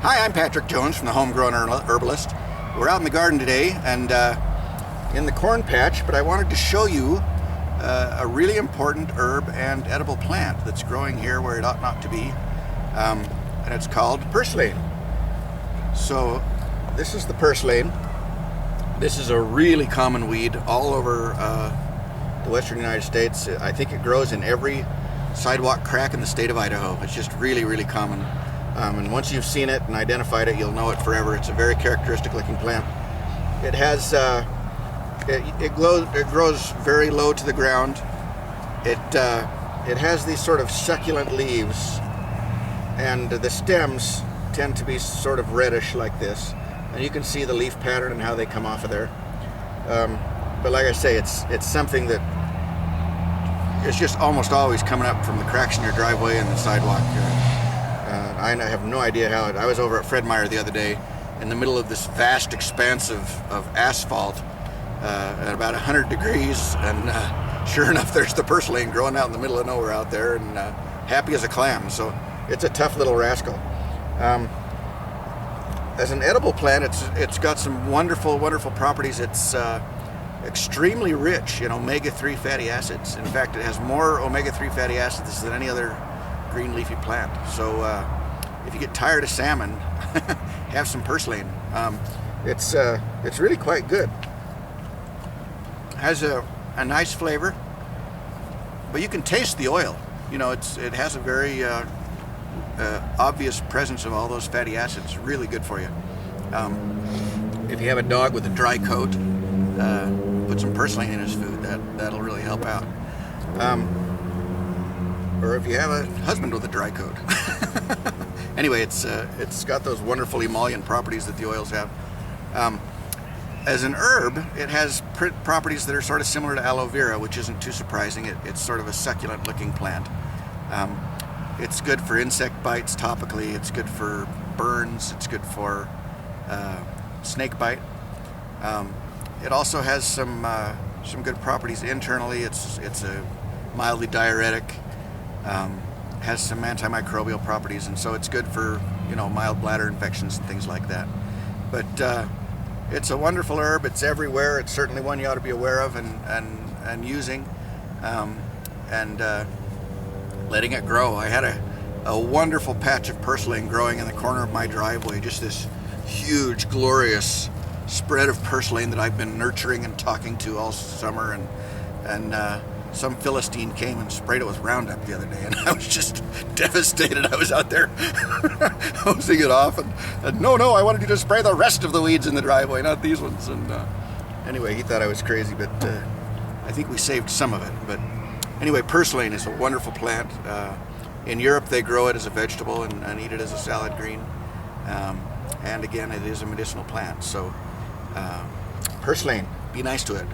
Hi, I'm Patrick Jones from the HomeGrown Herbalist. We're out in the garden today and in the corn patch, but I wanted to show you a really important herb and edible plant that's growing here where it ought not to be, and it's called Purslane. So this is the Purslane. This is a really common weed all over the western United States. I think it grows in every sidewalk crack in the state of Idaho. It's just really, really common. And once you've seen it and identified it, you'll know it forever. It's a very characteristic looking plant. It has, it grows very low to the ground. It has these sort of succulent leaves, and the stems tend to be sort of reddish like this. And you can see the leaf pattern and how they come off of there. But like I say, it's something that is just almost always coming up from the cracks in your driveway and the sidewalk. I have no idea how I was over at Fred Meyer the other day in the middle of this vast expanse of asphalt at about 100 degrees, and sure enough, there's the Purslane growing out in the middle of nowhere out there, and happy as a clam. So it's a tough little rascal. As an edible plant, it's got some wonderful properties. It's extremely rich in omega-3 fatty acids. In fact, it has more omega-3 fatty acids than any other green leafy plant. So if you get tired of salmon, have some Purslane. It's really quite good. Has a nice flavor, but you can taste the oil. You know, it has a very obvious presence of all those fatty acids. Really good for you. If you have a dog with a dry coat, put some Purslane in his food. That'll really help out. Or if you have a husband with a dry coat. Anyway, it's got those wonderful emollient properties that the oils have. As an herb, it has properties that are sort of similar to aloe vera, which isn't too surprising. It's sort of a succulent looking plant. It's good for insect bites topically. It's good for burns. It's good for snake bite. It also has some good properties internally. It's a mildly diuretic. Has some antimicrobial properties, and so it's good for, you know, mild bladder infections and things like that. But it's a wonderful herb. It's everywhere. It's certainly one you ought to be aware of and using, and letting it grow. I had a wonderful patch of Purslane growing in the corner of my driveway. Just this huge, glorious spread of Purslane that I've been nurturing and talking to all summer, and some Philistine came and sprayed it with Roundup the other day, and I was just devastated. I was out there hosing it off, and no, I wanted you to spray the rest of the weeds in the driveway, not these ones. And anyway, he thought I was crazy, but I think we saved some of it. But anyway, Purslane is a wonderful plant. In Europe, they grow it as a vegetable and eat it as a salad green. And again, it is a medicinal plant. So Purslane, be nice to it.